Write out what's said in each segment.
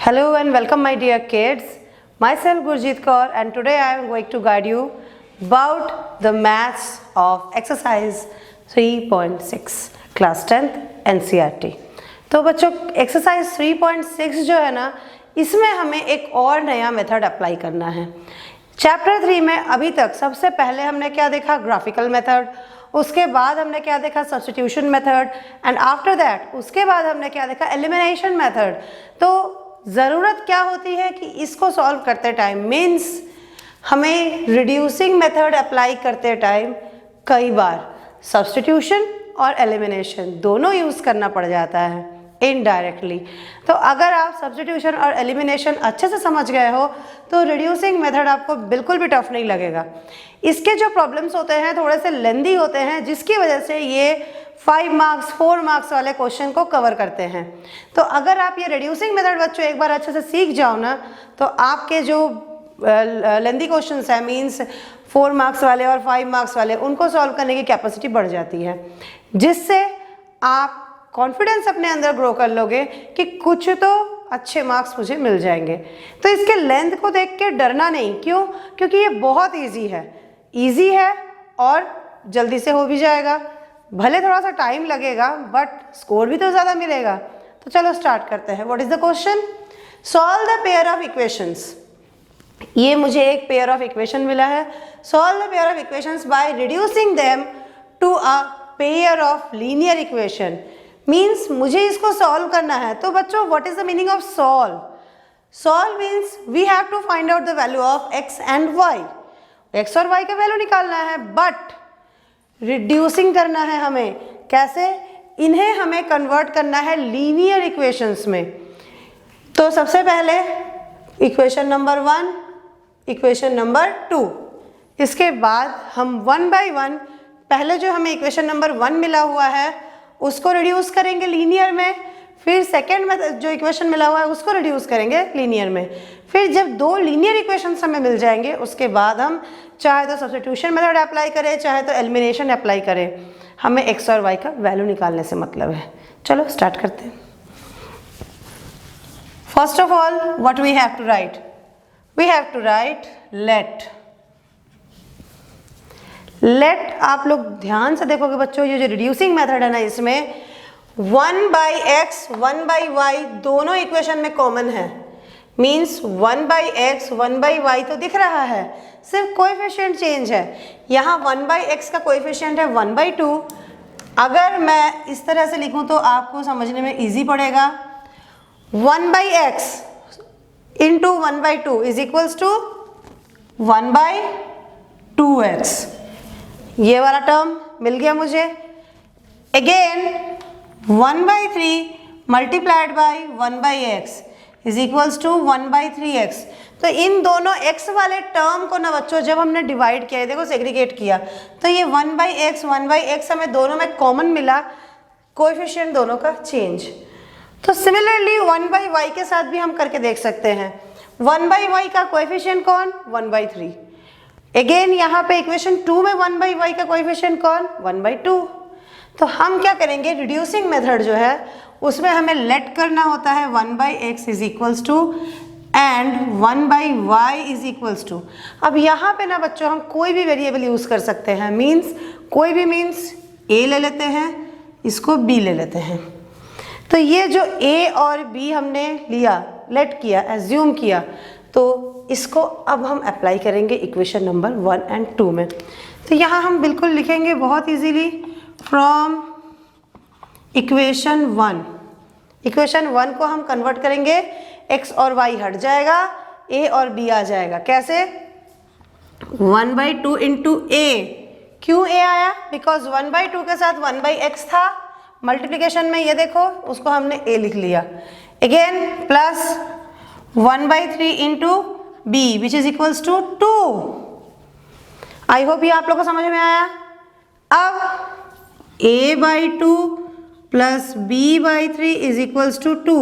Hello and welcome my dear kids. Myself Gurjeet Kaur and today I am going to guide you about the maths of exercise 3.6 class 10th NCERT. तो बच्चों exercise 3.6 जो है ना, इसमें हमें एक और नया मेथड अप्लाई करना है। चैप्टर 3 में अभी तक सबसे पहले हमने क्या देखा, ग्राफिकल मेथड, उसके बाद हमने क्या देखा, substitution method, and after that उसके बाद हमने क्या देखा, एलिमिनेशन मेथड। तो ज़रूरत क्या होती है कि इसको सॉल्व करते टाइम मीन्स हमें रिड्यूसिंग मेथड अप्लाई करते टाइम कई बार सब्स्टिट्यूशन और एलिमिनेशन दोनों यूज़ करना पड़ जाता है इनडायरेक्टली। तो अगर आप सब्स्टिट्यूशन और एलिमिनेशन अच्छे से समझ गए हो तो रिड्यूसिंग मेथड आपको बिल्कुल भी टफ नहीं लगेगा। इसके जो प्रॉब्लम्स होते हैं थोड़े से लेंदी होते हैं, जिसकी वजह से ये 5 मार्क्स 4 मार्क्स वाले क्वेश्चन को कवर करते हैं। तो अगर आप ये रिड्यूसिंग मेथड बच्चों एक बार अच्छे से सीख जाओ ना, तो आपके जो लेंदी क्वेश्चंस है मीन्स 4 मार्क्स वाले और 5 मार्क्स वाले, उनको सॉल्व करने की कैपेसिटी बढ़ जाती है, जिससे आप कॉन्फिडेंस अपने अंदर ग्रो कर लोगे कि कुछ तो अच्छे मार्क्स मुझे मिल जाएंगे। तो इसके लेंथ को देख के डरना नहीं, क्यों? क्योंकि ये बहुत ईजी है और जल्दी से हो भी जाएगा। भले थोड़ा सा टाइम लगेगा बट स्कोर भी तो ज़्यादा मिलेगा। तो चलो स्टार्ट करते हैं। What is the question? Solve the pair of equations. ये मुझे एक पेयर ऑफ इक्वेशन मिला है। Solve the pair of equations by reducing them to a pair of linear equation. Means मुझे इसको सॉल्व करना है। तो बच्चों what is the meaning of solve? Solve means we have to find out the value of x and y. X और y का value निकालना है, बट रिड्यूसिंग करना है हमें। कैसे? इन्हें हमें कन्वर्ट करना है लीनियर इक्वेशंस में। तो सबसे पहले इक्वेशन नंबर 1, इक्वेशन नंबर 2, इसके बाद हम 1 बाय 1 पहले जो हमें इक्वेशन नंबर 1 मिला हुआ है उसको रिड्यूस करेंगे लीनियर में, फिर सेकेंड में जो इक्वेशन मिला हुआ है उसको रिड्यूस करेंगे लीनियर में। फिर जब 2 लीनियर इक्वेशंस हमें मिल जाएंगे उसके बाद हम चाहे तो सब्स्टिट्यूशन मेथड अप्लाई करें चाहे तो एलिमिनेशन अप्लाई करें। हमें एक्स और वाई का वैल्यू निकालने से मतलब है। चलो स्टार्ट करते हैं। First of all what we have to write? We have to write let. आप लोग ध्यान से देखोगे बच्चों, ये जो रिड्यूसिंग मेथड है ना, इसमें 1 बाई एक्स 1 बाई वाई दोनों इक्वेशन में कॉमन है। Means 1 by x 1 by y तो दिख रहा है, सिर्फ कोएफिशिएंट चेंज है। यहाँ 1 बाई एक्स का कोएफिशिएंट है 1 बाई 2। अगर मैं इस तरह से लिखूँ तो आपको समझने में इजी पड़ेगा। 1 by x into 1 by 2 is equals to 1 by 2x। ये वाला टर्म मिल गया मुझे। Again 1 by 3 multiplied by 1 by x is equals to 1 by 3x। तो इन दोनों x वाले टर्म को ना बच्चों जब हमने डिवाइड किया, देखो सेग्रीगेट किया, तो ये 1 बाई एक्स हमें दोनों में कॉमन मिला, कोएफिशिएंट दोनों का चेंज। तो सिमिलरली 1 बाई वाई के साथ भी हम करके देख सकते हैं। 1 बाई वाई का कोएफिशिएंट कौन? 1 बाई 3। अगेन यहाँ पे इक्वेशन 2 में 1 बाई वाई का कोएफिशिएंट कौन? 1 बाई 2। तो हम क्या करेंगे, रिड्यूसिंग मेथड जो है उसमें हमें लेट करना होता है 1 by x is equals to and 1 by y is equals to. अब यहाँ पे ना बच्चों हम कोई भी वेरिएबल यूज़ कर सकते हैं। मीन्स कोई भी मीन्स ए ले लेते हैं, इसको बी ले लेते हैं। तो ये जो ए और बी हमने लिया, लेट किया, एज्यूम किया, तो इसको अब हम अप्लाई करेंगे इक्वेशन नंबर 1 एंड 2 में। तो यहाँ हम बिल्कुल लिखेंगे बहुत इजीली फ्रॉम इक्वेशन 1। इक्वेशन 1 को हम कन्वर्ट करेंगे, x और y हट जाएगा, a और b आ जाएगा। कैसे? 1 बाई 2 इंटू ए। क्यों a आया? बिकॉज 1 बाई 2 के साथ 1 बाई एक्स था, मल्टीप्लीकेशन में ये देखो उसको हमने a लिख लिया। Again plus 1 by 3 into b which is equals to 2। I hope ये आप लोग को समझ में आया। अब a by 2 plus b by 3 is equals to 2।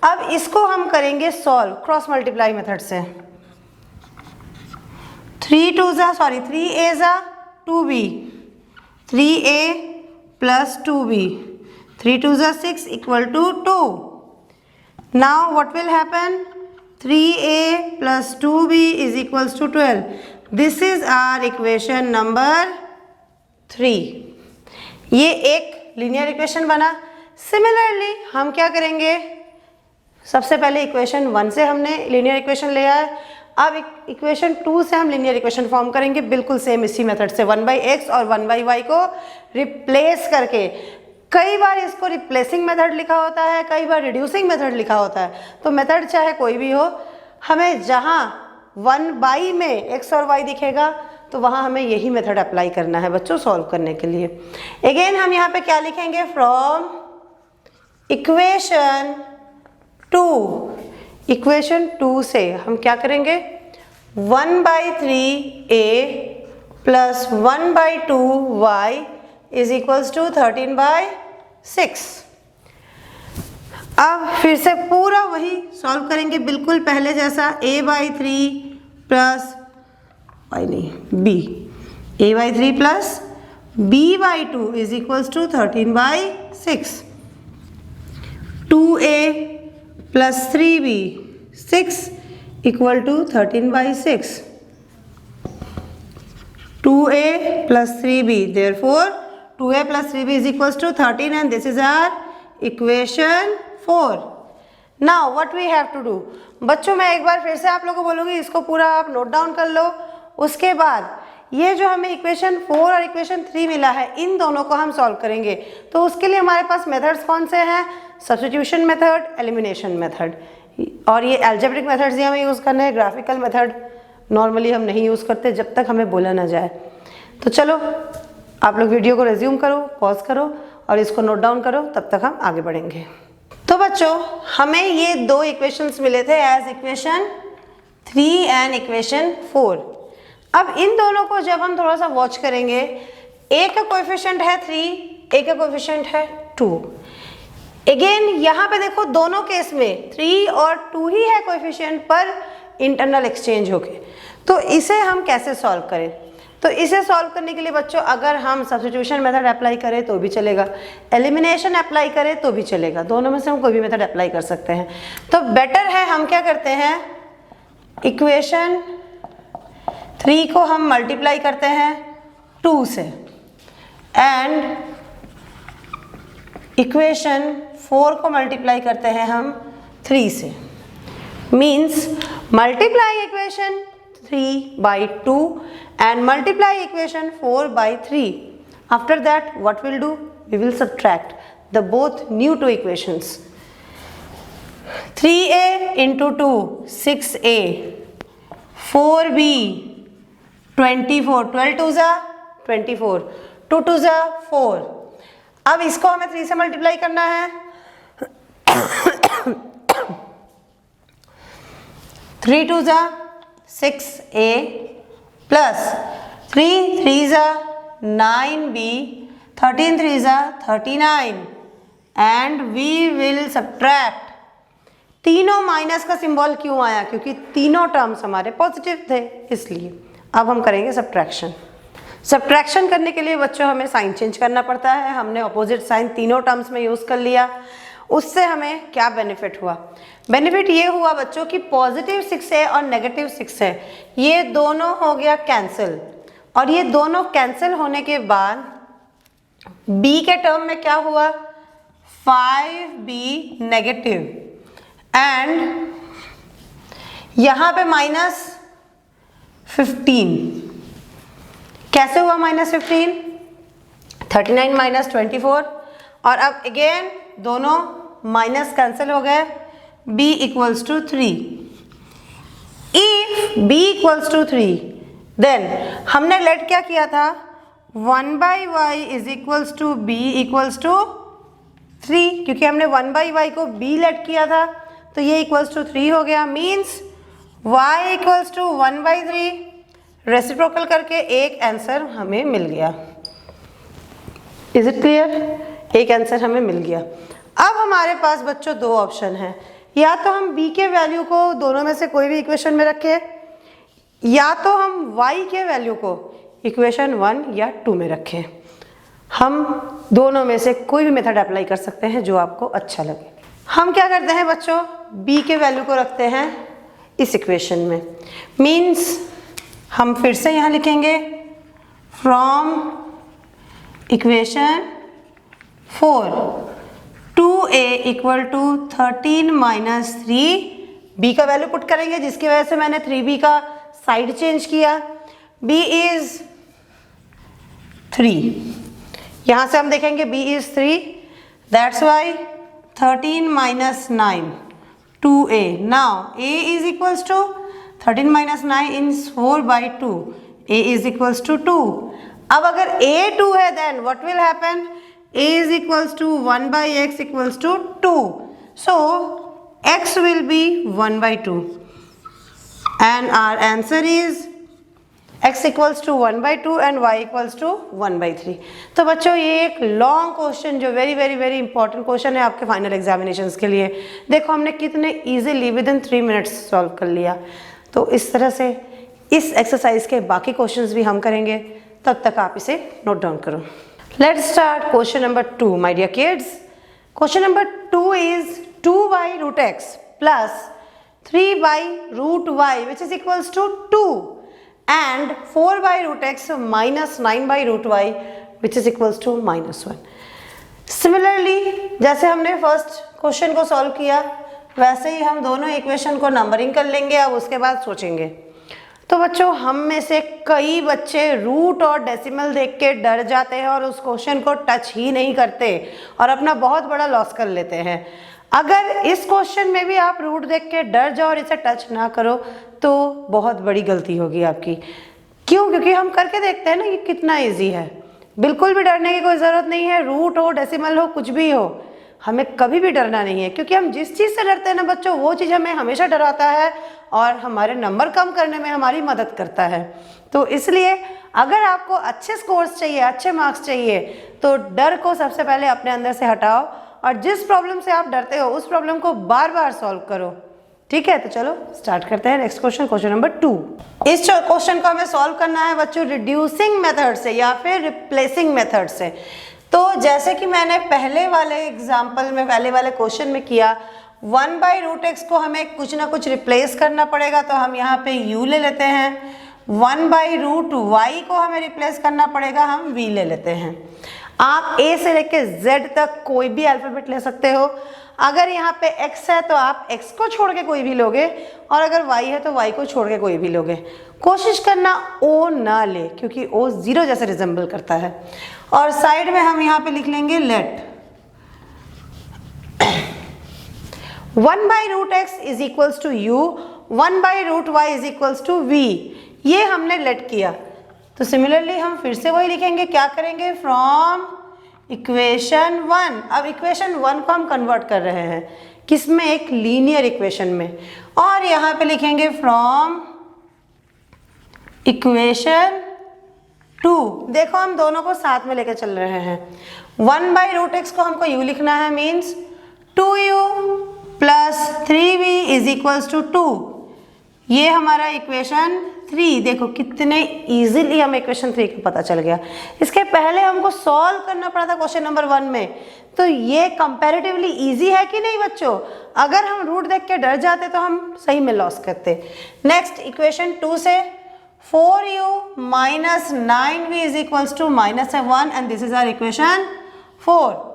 अब इसको हम करेंगे सॉल्व क्रॉस मल्टीप्लाई मेथड से। 3a ज़ा 2b, 3a प्लस 2b, 3 2 ज़ा 6 equal to 2। Now what will happen? 3a plus 2b is equals to 12. This is our equation number 3. ये एक linear equation बना। सिमिलरली हम क्या करेंगे, सबसे पहले इक्वेशन 1 से हमने लीनियर इक्वेशन लिया है, अब इक्वेशन 2 से हम लीनियर इक्वेशन फॉर्म करेंगे बिल्कुल सेम इसी मेथड से, 1/x और 1/y को रिप्लेस करके। कई बार इसको रिप्लेसिंग मेथड लिखा होता है, कई बार रिड्यूसिंग मेथड लिखा होता है, तो मेथड चाहे कोई भी हो, हमें जहाँ 1/, में x और y दिखेगा तो वहाँ हमें यही मेथड अप्लाई करना है बच्चों सॉल्व करने के लिए। अगेन हम यहाँ पे क्या लिखेंगे, फ्रॉम इक्वेशन 2, इक्वेशन 2 से हम क्या करेंगे, 1/3a plus 1/2y is equals to 13/6। अब फिर से पूरा वही सॉल्व करेंगे बिल्कुल पहले जैसा, a/3 प्लस y नहीं b, a/3 plus b/2 is equals to 13/6, 2a plus 3b 6 equal to 13/6, 2a plus 3b, therefore 2a plus 3b is equals to 13 and this is our equation 4. Now what we have to do, बच्चों मैं एक बार फिर से आप लोगों को बोलूँगी, इसको पूरा आप नोट डाउन कर लो। उसके बाद ये जो हमें इक्वेशन 4 और इक्वेशन 3 मिला है, इन दोनों को हम सॉल्व करेंगे। तो उसके लिए हमारे पास मेथड्स कौन से हैं, सब्स्टिट्यूशन मेथड, एलिमिनेशन मेथड, और ये अलजेब्रिक मेथड्स ही हमें यूज़ करने हैं। ग्राफिकल मेथड नॉर्मली हम नहीं यूज़ करते जब तक हमें बोला ना जाए। तो चलो आप लोग वीडियो को रिज्यूम करो, पॉज करो और इसको नोट डाउन करो, तब तक हम आगे बढ़ेंगे। तो बच्चों हमें ये दो इक्वेशंस मिले थे एज इक्वेशन 3 एंड इक्वेशन 4। अब इन दोनों को जब हम थोड़ा सा वॉच करेंगे, ए का कोएफिशिएंट है 3, ए का कोएफिशिएंट है 2। अगेन यहाँ पे देखो दोनों केस में 3 और 2 ही है कोएफिशिएंट, पर इंटरनल एक्सचेंज होके। तो इसे हम कैसे सॉल्व करें, तो इसे सॉल्व करने के लिए बच्चों अगर हम सब्स्टिट्यूशन मेथड अप्लाई करें तो भी चलेगा, एलिमिनेशन अप्लाई करें तो भी चलेगा, दोनों में से हम कोई भी मेथड अप्लाई कर सकते हैं। तो बेटर है हम क्या करते हैं, इक्वेशन 3 को हम मल्टीप्लाई करते हैं 2 से एंड इक्वेशन 4 को मल्टीप्लाई करते हैं हम 3 से। Means multiply equation 3/2 and multiply equation 4/3. After that what we'll do, we will subtract the both new two equations. 3a into 2 6a, 4b 24, 12 2 जा 24, 2 2 जा 4। अब इसको हमें 3 से मल्टीप्लाई करना है। 3 2 जा 6a प्लस 3 3 जा 9b, 13 3 जा 39 एंड वी विल सब्ट्रैक्ट। तीनों माइनस का सिंबल क्यों आया, क्योंकि तीनों टर्म्स हमारे पॉजिटिव थे, इसलिए। अब हम करेंगे सब्ट्रैक्शन। सब्ट्रैक्शन करने के लिए बच्चों हमें साइन चेंज करना पड़ता है। हमने अपोजिट साइन तीनों टर्म्स में यूज़ कर लिया। उससे हमें क्या बेनिफिट हुआ, बेनिफिट ये हुआ बच्चों कि पॉजिटिव 6 है और नेगेटिव 6 है, ये दोनों हो गया कैंसिल, और ये दोनों कैंसिल होने के बाद b के टर्म में क्या हुआ, 5b नेगेटिव एंड यहाँ पे -15। कैसे हुआ -15, 39 - 24, और अब अगेन दोनों माइनस कैंसिल हो गए, b equals to 3। If b equals to 3 then हमने लेट क्या किया था, 1/y is equals to b equals to 3, क्योंकि हमने 1/y को b लेट किया था तो ये इक्वल्स टू 3 हो गया। Means y equals to 1/3, reciprocal करके एक आंसर हमें मिल गया। इज इट क्लियर, एक आंसर हमें मिल गया। अब हमारे पास बच्चों दो ऑप्शन हैं, या तो हम b के वैल्यू को दोनों में से कोई भी इक्वेशन में रखें, या तो हम y के वैल्यू को इक्वेशन 1 या 2 में रखें। हम दोनों में से कोई भी मेथड अप्लाई कर सकते हैं जो आपको अच्छा लगे। हम क्या करते हैं बच्चों, b के वैल्यू को रखते हैं इस इक्वेशन में। मीन्स हम फिर से यहाँ लिखेंगे from equation 4 2a equal to 13 minus 3, b का वैल्यू पुट करेंगे जिसकी वजह से मैंने 3b का साइड चेंज किया। b इज 3, यहाँ से हम देखेंगे b is 3, that's why 13 minus 9 2a। Now a is equals to 13 minus 9 in 4 by 2, a is equals to 2। अब अगर a 2 है then what will happen, a is equals to 1 by x equals to 2. So x will be 1 by 2 and our answer is x equals to 1 by 2 and y equals to 1 by 3. तो बच्चों ये एक long question जो very very very important question है आपके final examinations के लिए। देखो हमने कितने easily with in 3 minutes solve कर लिया। तो इस तरह से इस एक्सरसाइज के बाकी क्वेश्चंस भी हम करेंगे, तब तक आप इसे नोट डाउन करो। Let's start question number 2, my dear kids. Question number 2 is 2 by root x plus 3 by root y which is equals to 2 and 4 by root x minus 9 by root y which is equals to minus 1. Similarly, जैसे हमने first question को solve किया वैसे ही हम दोनों equation को numbering कर लेंगे। अब उसके बाद सोचेंगे। तो बच्चों हम में से कई बच्चे रूट और डेसिमल देख के डर जाते हैं और उस क्वेश्चन को टच ही नहीं करते और अपना बहुत बड़ा लॉस कर लेते हैं। अगर इस क्वेश्चन में भी आप रूट देख के डर जाओ और इसे टच ना करो तो बहुत बड़ी गलती होगी आपकी। क्यों? क्योंकि हम करके देखते हैं ना कि कितना इजी है। बिल्कुल भी डरने की कोई ज़रूरत नहीं है, रूट हो डेसिमल हो कुछ भी हो, हमें कभी भी डरना नहीं है। क्योंकि हम जिस चीज़ से डरते हैं ना बच्चों वो चीज़ हमें हमेशा डराता है और हमारे नंबर कम करने में हमारी मदद करता है। तो इसलिए अगर आपको अच्छे स्कोर्स चाहिए, अच्छे मार्क्स चाहिए, तो डर को सबसे पहले अपने अंदर से हटाओ और जिस प्रॉब्लम से आप डरते हो उस प्रॉब्लम को बार बार सॉल्व करो। ठीक है, तो चलो स्टार्ट करते हैं नेक्स्ट क्वेश्चन, क्वेश्चन नंबर 2। इस क्वेश्चन को हमें सॉल्व करना है बच्चों रिड्यूसिंग मेथड से या फिर रिप्लेसिंग मेथड से। तो जैसे कि मैंने पहले वाले एग्जाम्पल में, पहले वाले क्वेश्चन में किया, 1 बाई रूट एक्स को हमें कुछ ना कुछ रिप्लेस करना पड़ेगा। तो हम यहाँ पे u ले लेते हैं। 1 बाई रूट वाई को हमें रिप्लेस करना पड़ेगा, हम v ले लेते हैं। आप a से लेके z तक कोई भी अल्फाबेट ले सकते हो। अगर यहाँ पे x है तो आप x को छोड़ के कोई भी लोगे और अगर y है तो y को छोड़ के कोई भी लोगे। कोशिश करना o ना ले क्योंकि o 0 जैसे रिजेंबल करता है। और साइड में हम यहाँ पे लिख लेंगे let 1 by root x is equals to u, 1 by root y is equals to v. ये हमने लेट किया। तो सिमिलरली हम फिर से वही लिखेंगे, क्या करेंगे, फ्रॉम इक्वेशन 1। अब इक्वेशन 1 को हम कन्वर्ट कर रहे हैं किसमें, एक लीनियर इक्वेशन में, और यहाँ पे लिखेंगे फ्रॉम इक्वेशन 2। देखो हम दोनों को साथ में लेकर चल रहे हैं। 1 बाई रूट एक्स को हमको u लिखना है, means 2u plus 3v is equals to 2। ये हमारा इक्वेशन 3। देखो कितने इजीली हमें इक्वेशन 3 का पता चल गया। इसके पहले हमको सॉल्व करना पड़ा था क्वेश्चन नंबर 1 में। तो ये कंपैरेटिवली इजी है कि नहीं बच्चों? अगर हम रूट देख के डर जाते तो हम सही में लॉस करते। नेक्स्ट इक्वेशन 2 से 4u minus 9v is equals to minus 1 and this is our equation 4।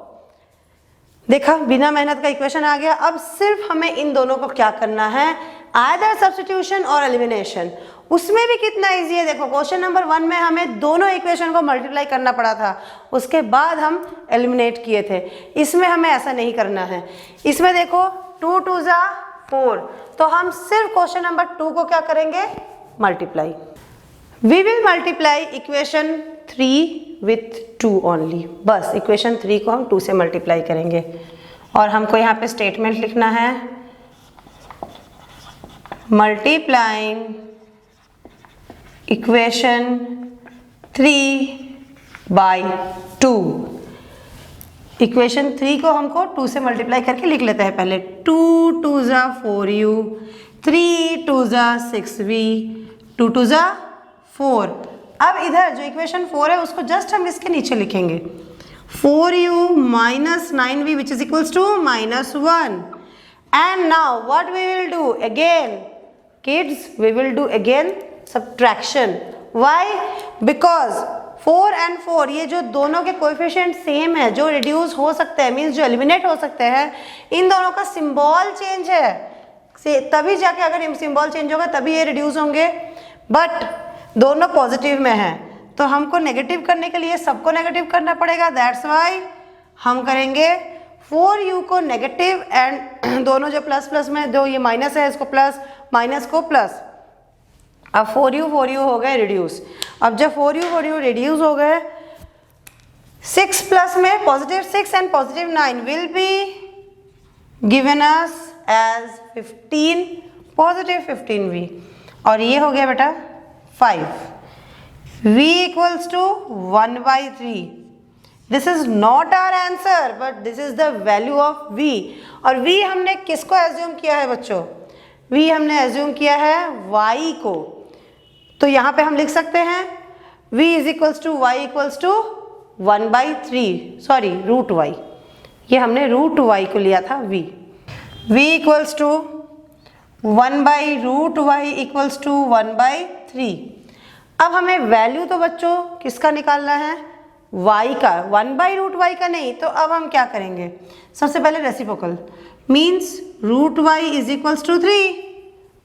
देखा, बिना मेहनत का इक्वेशन आ गया। अब सिर्फ हमें इन दोनों को क्या करना है, आइदर सब्स्टिट्यूशन और एलिमिनेशन। उसमें भी कितना इजी है। देखो क्वेश्चन नंबर 1 में हमें दोनों इक्वेशन को मल्टीप्लाई करना पड़ा था, उसके बाद हम एलिमिनेट किए थे। इसमें हमें ऐसा नहीं करना है। इसमें देखो 2 2 जा 4, तो हम सिर्फ क्वेश्चन नंबर 2 को क्या करेंगे, multiply. We will multiply equation 3 with 2 only. बस इक्वेशन 3 को हम 2 से मल्टीप्लाई करेंगे और हमको यहाँ पे स्टेटमेंट लिखना है, मल्टीप्लाइंग इक्वेशन 3 बाई 2। इक्वेशन 3 को हमको 2 से मल्टीप्लाई करके लिख लेते हैं पहले। 2 2 जा 4u, 3 2 जा 6v, 2 2 जा 4। अब इधर जो इक्वेशन 4 है उसको जस्ट हम इसके नीचे लिखेंगे। 4u minus 9v which is equals to minus 1. And now what we will do again, kids, we will do again subtraction. Why? Because 4 and 4 ये जो दोनों के कोएफिशिएंट सेम है, जो रिड्यूस हो सकते हैं, मीन्स जो एलिमिनेट हो सकते हैं, इन दोनों का सिंबल चेंज है, तभी जाके अगर सिंबल चेंज होगा तभी ये रिड्यूस होंगे, बट दोनों पॉजिटिव में हैं, तो हमको नेगेटिव करने के लिए सबको नेगेटिव करना पड़ेगा। दैट्स वाई हम करेंगे 4u को नेगेटिव एंड दोनों जो प्लस प्लस में, जो ये माइनस है इसको प्लस, माइनस को प्लस। अब 4u हो गए रिड्यूस। अब जब 4u रिड्यूस हो गए, 6 प्लस में positive 6 and positive 9 will be given us as 15, positive 15v, और ये हो गया बेटा 5। v equals to 1/3। This is not our answer but this is the value of v। और v हमने किसको एज्यूम किया है बच्चों? v हमने एज्यूम किया है y को, तो यहाँ पे हम लिख सकते हैं v is equals to y equals to 1/3, sorry root y, ये हमने रूट y को लिया था v equals to 1/√y equals to 1/3। अब हमें वैल्यू तो बच्चों किसका निकालना है? y का, 1/√y का नहीं। तो अब हम क्या करेंगे? सबसे पहले reciprocal, means √y is equals to 3,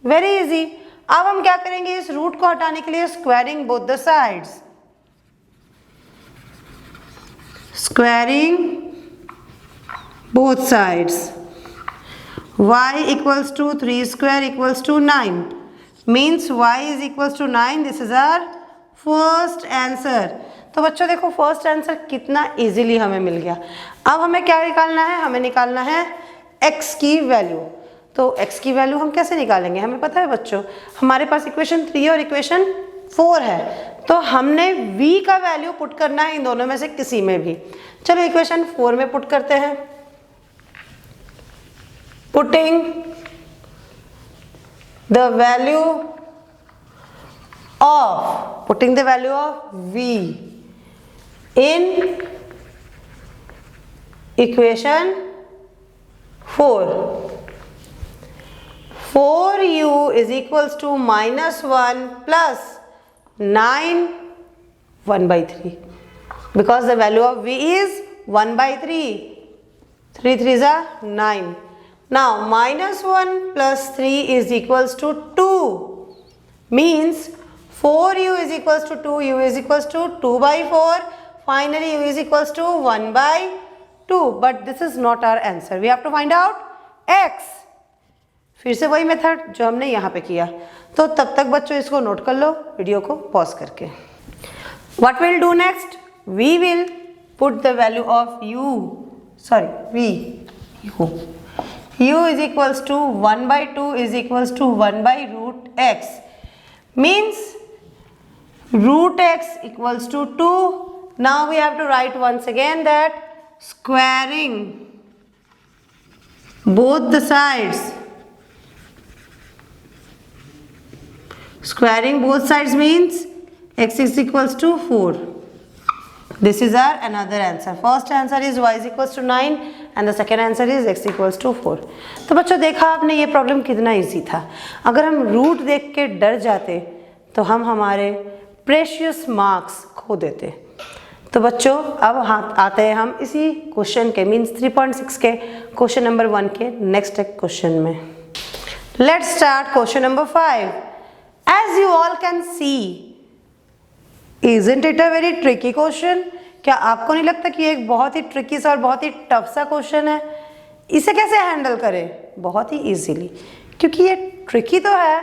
very easy. अब हम क्या करेंगे? इस रूट को हटाने के लिए squaring both the sides, squaring both sides. y equals to 3 square equals to 9, means y is equals to 9. This is our first answer. तो बच्चों देखो फर्स्ट आंसर कितना इजीली हमें मिल गया। अब हमें क्या निकालना है? हमें निकालना है x की वैल्यू। तो x की वैल्यू हम कैसे निकालेंगे? हमें पता है बच्चों, हमारे पास इक्वेशन 3 और इक्वेशन 4 है, तो हमने v का वैल्यू पुट करना है इन दोनों में से किसी में भी। चलो इक्वेशन 4 में पुट करते हैं। Putting the value of v in equation 4, 4u is equals to minus 1 plus 9 1/3, because the value of v is 1/3, 3 3s are 9. Now minus 1 plus 3 is equals to 2, means 4u is equals to 2, u is equals to 2/4, finally u is equals to 1/2, but this is not our answer. We have to find out x. फिर से वही method जो हमने यहाँ पे किया। तो तब तक बच्चों इसको नोट कर लो वीडियो को पॉज करके। What we'll do next? We will put the value of u is equals to 1/2 is equals to 1/√x, means √x equals to 2. Now we have to write once again that squaring both the sides, means x is equals to 4. This is our another answer. First answer is y is equals to 9 and the second answer is x equals to 4. तो बच्चों देखा आपने ये problem कितना easy था। अगर हम root देख के डर जाते तो हम हमारे प्रेशियस मार्क्स खो देते। तो बच्चों अब आते हैं हम इसी क्वेश्चन के, मीन्स 3.6 के क्वेश्चन नंबर 1 के नेक्स्ट क्वेश्चन में। Let's start question number 5। As you all can see, Isn't it a very tricky question? क्या आपको नहीं लगता कि ये एक बहुत ही ट्रिकी सा और बहुत ही टफ सा क्वेश्चन है? इसे कैसे हैंडल करें? बहुत ही इजीली, क्योंकि ये ट्रिकी तो है,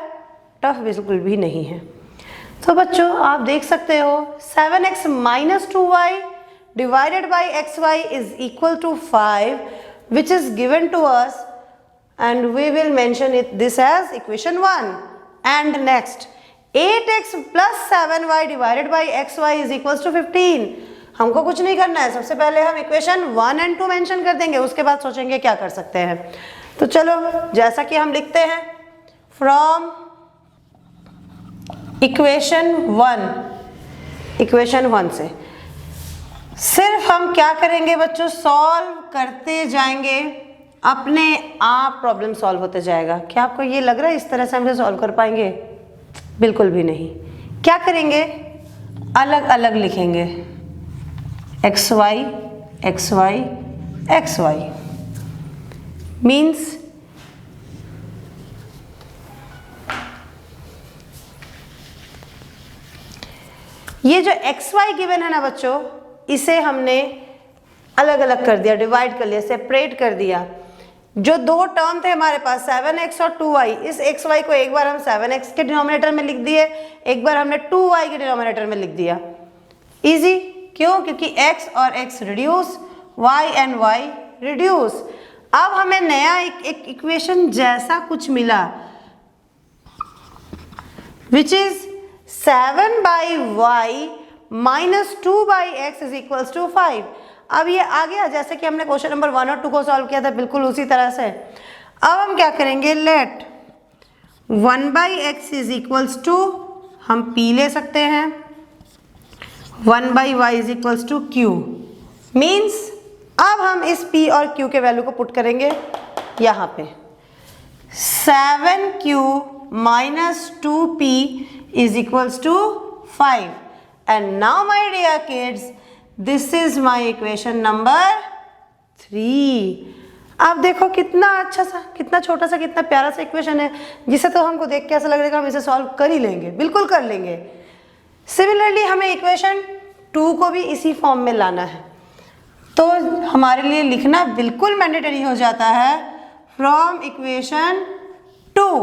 टफ बिल्कुल भी नहीं है। तो बच्चों आप देख सकते हो 7x minus 2y divided by xy is equal to 5, which is given to us, and we will mention this as equation 1. And next 8x plus 7y divided by xy is equals to 15. हमको कुछ नहीं करना है, सबसे पहले हम equation 1 and 2 mention कर देंगे, उसके बाद सोचेंगे क्या कर सकते हैं। तो चलो जैसा कि हम लिखते हैं, फ्रॉम इक्वेशन 1 से सिर्फ हम क्या करेंगे बच्चों, सॉल्व करते जाएंगे, अपने आप प्रॉब्लम सॉल्व होते जाएगा। क्या आपको ये लग रहा है इस तरह से हम इसे सॉल्व कर पाएंगे? बिल्कुल भी नहीं। क्या करेंगे, अलग अलग लिखेंगे, x y x y x y, means ये जो एक्स वाई गिवन है ना बच्चों, इसे हमने अलग अलग कर दिया, डिवाइड कर लिया, सेपरेट कर दिया। जो दो टर्म थे हमारे पास 7x और 2y, इस xy को एक बार हम 7x के डिनोमिनेटर में लिख दिए, एक बार हमने 2y के डिनोमिनेटर में लिख दिया। इजी, क्यों? क्योंकि x और x reduce, y and y reduce. अब हमें नया एक इक्वेशन जैसा कुछ मिला, which is 7/y minus 2/x is equals to 5। अब ये आ गया जैसे कि हमने क्वेश्चन नंबर 1 और 2 को सॉल्व किया था, बिल्कुल उसी तरह से। अब हम क्या करेंगे, let 1/x is equals to, हम p ले सकते हैं, 1/y is equals to q, means अब हम इस p और q के वैल्यू को पुट करेंगे यहाँ पे। 7q minus 2p is equals to 5, and now my dear kids, this is my equation number 3। अब देखो कितना अच्छा सा, कितना छोटा सा, कितना प्यारा सा इक्वेशन है, जिसे तो हमको देख के ऐसा लग रहा है कि हम इसे सॉल्व कर ही लेंगे, बिल्कुल कर लेंगे। सिमिलरली हमें इक्वेशन 2 को भी इसी फॉर्म में लाना है, तो हमारे लिए लिखना बिल्कुल मैंडेटरी हो जाता है, from equation 2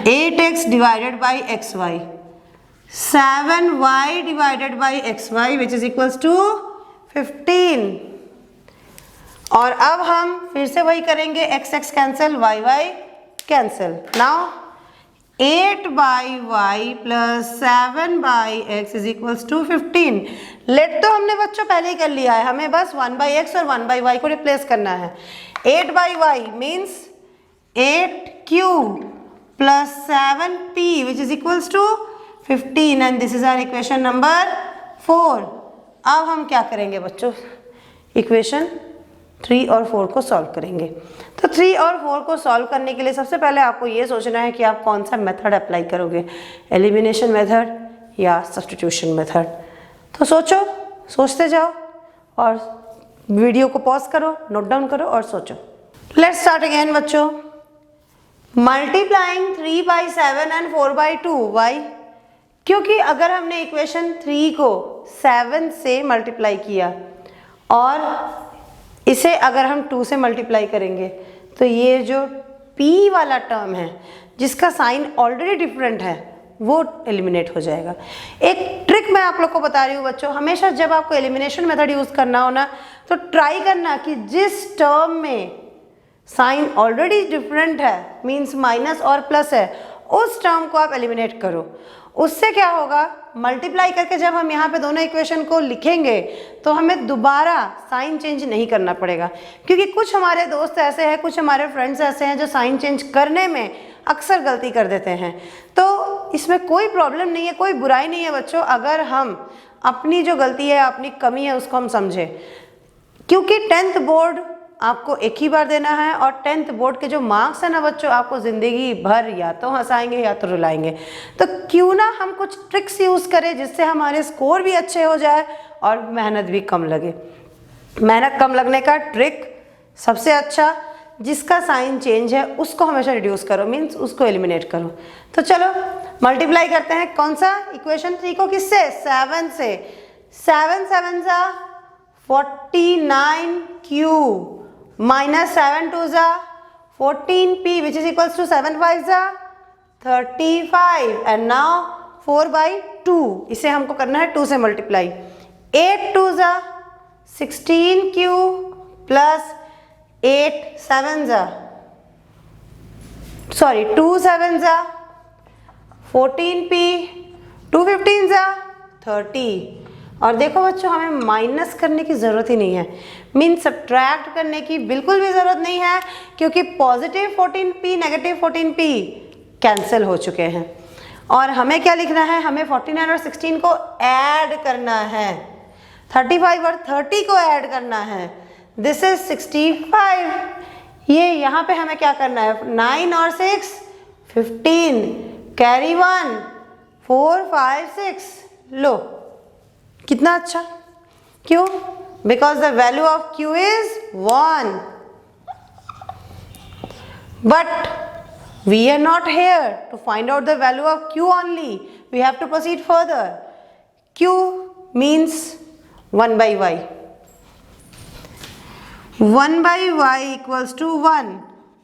8x divided by xy, 7y divided by xy which is equals to 15। और अब हम फिर से वही करेंगे, x x cancel, y y cancel. Now 8/y plus 7/x is equals to 15। Let तो हमने बच्चों पहले ही कर लिया है, हमें बस 1/x और 1/y को रिप्लेस करना है। 8/y means 8q plus 7p which is equals to 15, and this is our equation number 4। अब हम क्या करेंगे बच्चों, इक्वेशन 3 और 4 को सॉल्व करेंगे। तो 3 और 4 को सॉल्व करने के लिए सबसे पहले आपको ये सोचना है कि आप कौन सा मेथड अप्लाई करोगे, एलिमिनेशन मेथड या सब्स्टिट्यूशन मेथड। तो सोचो, सोचते जाओ और वीडियो को पॉज करो, नोट डाउन करो और सोचो। लेट्स स्टार्ट अगेन बच्चों। Multiplying 3/7 and 4/2, why? क्योंकि अगर हमने इक्वेशन 3 को 7 से मल्टीप्लाई किया और इसे अगर हम 2 से मल्टीप्लाई करेंगे, तो ये जो p वाला टर्म है जिसका साइन ऑलरेडी डिफरेंट है वो एलिमिनेट हो जाएगा। एक ट्रिक मैं आप लोग को बता रही हूँ बच्चों, हमेशा जब आपको एलिमिनेशन मेथड यूज़ करना हो ना, तो ट्राई करना कि जिस टर्म में साइन ऑलरेडी डिफरेंट है, मीन्स माइनस और प्लस है, उस टर्म को आप एलिमिनेट करो। उससे क्या होगा, मल्टीप्लाई करके जब हम यहाँ पे दोनों इक्वेशन को लिखेंगे तो हमें दोबारा साइन चेंज नहीं करना पड़ेगा। क्योंकि कुछ हमारे दोस्त ऐसे हैं, कुछ हमारे फ्रेंड्स ऐसे हैं जो साइन चेंज करने में अक्सर गलती कर देते हैं। तो इसमें कोई प्रॉब्लम नहीं है, कोई बुराई नहीं है बच्चों, अगर हम अपनी जो गलती है, अपनी कमी है, उसको हम समझें। क्योंकि 10th बोर्ड आपको एक ही बार देना है और 10th बोर्ड के जो मार्क्स है ना बच्चों, आपको ज़िंदगी भर या तो हंसाएंगे या तो रुलाएंगे। तो क्यों ना हम कुछ ट्रिक्स यूज़ करें जिससे हमारे स्कोर भी अच्छे हो जाए और मेहनत भी कम लगे। मेहनत कम लगने का ट्रिक सबसे अच्छा, जिसका साइन चेंज है उसको हमेशा रिड्यूस करो, मीन्स उसको एलिमिनेट करो। तो चलो मल्टीप्लाई करते हैं, कौन सा, इक्वेशन 3 को किससे, 7 से। 7 7 सा 49q minus 7 2 जा 14p which is equals to 7 5 जा 35, and now 4/2, इसे हमको करना है 2 से मल्टीप्लाई। 8 2 जा 16q प्लस 8 7 जा, सॉरी 2 7 जा 14p, 2 15 जा 30। और देखो बच्चों, हमें माइनस करने की ज़रूरत ही नहीं है, मीन सब्ट्रैक्ट करने की बिल्कुल भी ज़रूरत नहीं है, क्योंकि positive 14p negative 14p cancel हो चुके हैं। और हमें क्या लिखना है, हमें 49 और 16 को ऐड करना है, 35 और 30 को ऐड करना है, दिस इज 65। ये यहाँ पे हमें क्या करना है, 9 और 6 15, कैरी 1 4 5 6, लो कितना अच्छा, क्यों, because the value of Q is 1। But we are not here to find out the value of Q only. We have to proceed further. Q means 1 by y. 1 by y equals to 1.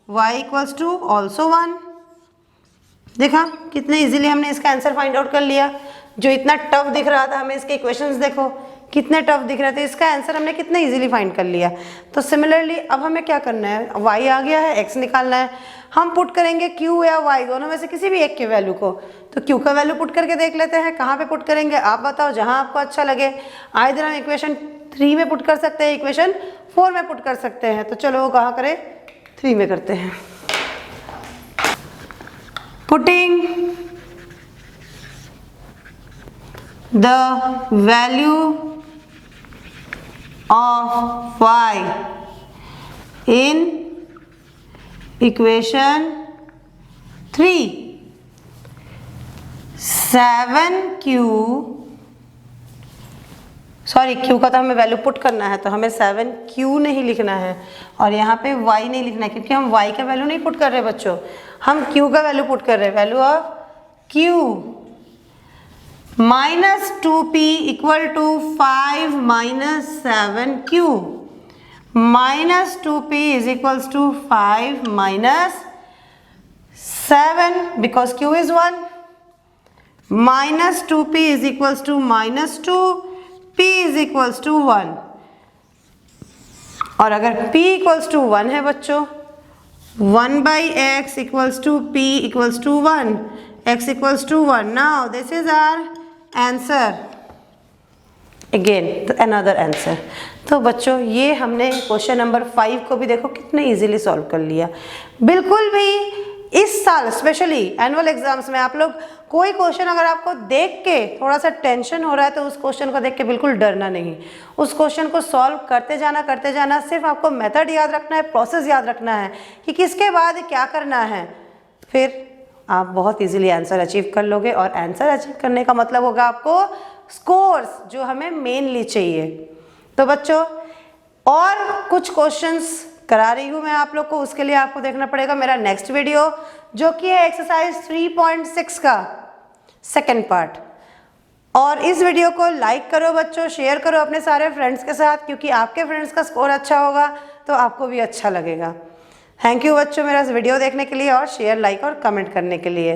Y equals to also 1. देखा कितने easily हमने इसका answer find out कर लिया। जो इतना tough दिख रहा था हमें इसके इक्वेशंस देखो कितने टफ दिख रहे थे, इसका आंसर हमने कितने इजीली फाइंड कर लिया। तो सिमिलरली अब हमें क्या करना है, y आ गया है, x निकालना है, हम पुट करेंगे q या y दोनों में से किसी भी एक के वैल्यू को। तो q का वैल्यू पुट करके देख लेते हैं, कहाँ पे पुट करेंगे आप बताओ, जहाँ आपको अच्छा लगे। आइदर हम इक्वेशन 3 में पुट कर सकते हैं, इक्वेशन 4 में पुट कर सकते हैं। तो चलो वो कहाँ करें, 3 में करते हैं। Putting the value of y in equation 3, 7q, sorry q का तो हमें वैल्यू पुट करना है, तो हमें 7q नहीं लिखना है और यहाँ पे y नहीं लिखना है, क्योंकि हम y का वैल्यू नहीं पुट कर रहे बच्चों, हम q का वैल्यू पुट कर रहे हैं, value of q। minus 2p equal to 5 minus 7q, minus 2p is equals to 5 minus 7 because q is 1, minus 2p is equals to minus 2, p is equals to 1। और अगर p equals to 1 है बच्चों, 1 by x equals to p equals to 1, x equals to 1, now this is our answer, again another answer. तो बच्चों ये हमने question number 5 को भी देखो कितने इजीली सॉल्व कर लिया। बिल्कुल भी इस साल स्पेशली एनुअल एग्जाम्स में आप लोग कोई क्वेश्चन अगर आपको देख के थोड़ा सा टेंशन हो रहा है तो उस क्वेश्चन को देख के बिल्कुल डरना नहीं, उस क्वेश्चन को सॉल्व करते जाना, सिर्फ आपको मेथड याद रखना है, प्रोसेस याद रखना है कि किसके बाद क्या करना है, फिर आप बहुत इजीली आंसर अचीव कर लोगे। और आंसर अचीव करने का मतलब होगा आपको स्कोर्स, जो हमें मेनली चाहिए। तो बच्चों और कुछ क्वेश्चंस करा रही हूँ मैं आप लोग को, उसके लिए आपको देखना पड़ेगा मेरा नेक्स्ट वीडियो जो कि है एक्सरसाइज 3.6 का सेकंड पार्ट। और इस वीडियो को लाइक करो बच्चों, शेयर करो अपने सारे फ्रेंड्स के साथ, क्योंकि आपके फ्रेंड्स का स्कोर अच्छा होगा तो आपको भी अच्छा लगेगा। थैंक यू बच्चों मेरा इस वीडियो देखने के लिए और शेयर, लाइक और कमेंट करने के लिए।